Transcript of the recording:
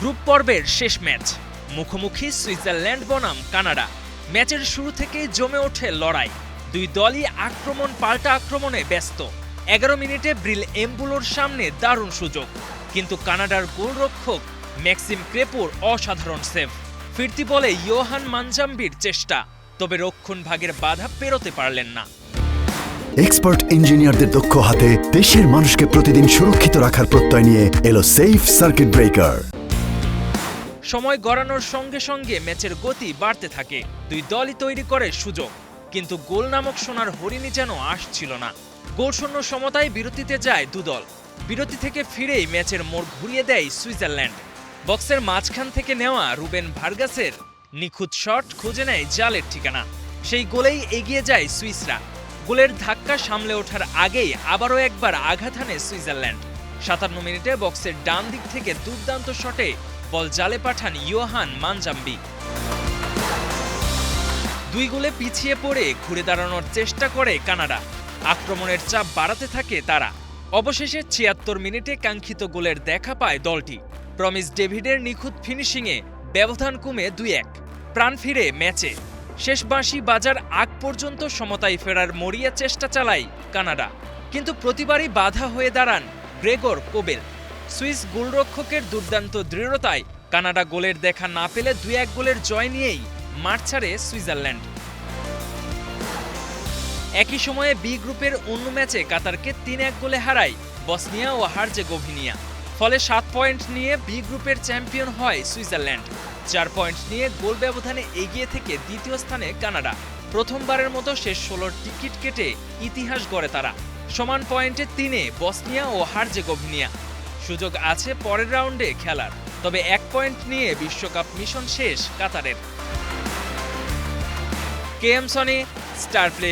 Group পর্বের শেষ match, মুখোমুখি সুইজারল্যান্ড বনাম কানাডা। ম্যাচের শুরু থেকেই জমে ওঠে লড়াই, দুই দলই আক্রমণ পাল্টা আক্রমণে ব্যস্ত। 11 মিনিটে ব্রিল এমবুলোর সামনে দারুণ সুযোগ, কিন্তু কানাডার গোলরক্ষক ম্যাক্সিম ক্রেপোর অসাধারণ সেভ। ফিরতি বলে ইয়োহান মানজাম্বির চেষ্টা, তবে রক্ষণভাগের বাধা পেরোতে পারলেন না। এক্সপার্ট ইঞ্জিনিয়ারদের দক্ষ হাতে দেশের মানুষকে প্রতিদিন সুরক্ষিত রাখার প্রত্যয় নিয়ে এলো সেফ সার্কিট ব্রেকার। সময় গড়ানোর সঙ্গে সঙ্গে ম্যাচের গতি বাড়তে থাকে, দুই দলই তৈরি করে সুযোগ, কিন্তু গোল নামক সোনার হরিণই যেন আসছিল না। গোলশূন্য সমতায় বিরতিতে যায় দুদল। বিরতি থেকে ফিরেই ম্যাচের মোড় ঘুরিয়ে দেয় সুইজারল্যান্ড। বক্সের মাঝখান থেকে নেওয়া রুবেন ভার্গাসের নিখুঁত শট খুঁজে নেয় জালের ঠিকানা। সেই গোলেই এগিয়ে যায় সুইসরা। গোলের ধাক্কা সামলে ওঠার আগেই আবারও একবার আঘাত হানে সুইজারল্যান্ড। 57 মিনিটে বক্সের ডান দিক থেকে দুর্দান্ত শটে বল জালে পাঠান ইয়োহান মানজাম্বি। দুই গোলে পিছিয়ে পড়ে ঘুরে দাঁড়ানোর চেষ্টা করে কানাডা। আক্রমণের চাপ বাড়াতে থাকে তারা। অবশেষে 76 মিনিটে কাঙ্ক্ষিত গোলের দেখা পায় দলটি। প্রমিস ডেভিডের নিখুঁত ফিনিশিংয়ে ব্যবধান কমে 2-1। প্রাণ ফিরে ম্যাচে। শেষ বাঁশি বাজার আগ পর্যন্ত সমতায় ফেরার মরিয়া চেষ্টা চালায় কানাডা, কিন্তু প্রতিবারই বাধা হয়ে দাঁড়ান গ্রেগর কোবেল। সুইস গোলরক্ষকের দুর্দান্ত দৃঢ়তায় কানাডা গোলের দেখা না পেলে 2-1 গোলের জয় নিয়েই মাঠ ছাড়ে সুইজারল্যান্ড। একই সময়ে বি গ্রুপের অন্য ম্যাচে কাতারকে 3-1 গোলে হারায় বসনিয়া ও হার্জেগোভিনা। ফলে 7 পয়েন্ট নিয়ে বি গ্রুপের চ্যাম্পিয়ন হয় সুইজারল্যান্ড। 4 পয়েন্ট নিয়ে গোল ব্যবধানে এগিয়ে থেকে দ্বিতীয় স্থানে কানাডা। প্রথমবারের মতো শেষ 16 টিকিট কেটে ইতিহাস গড়ে তারা। সমান পয়েন্টে 3-এ বসনিয়া ও হার্জেগোভিনা। সুযোগ আছে পরের রাউন্ডে খেলার, তবে 1 পয়েন্ট নিয়ে বিশ্বকাপ মিশন শেষ কাতারের। KM Sony, star play.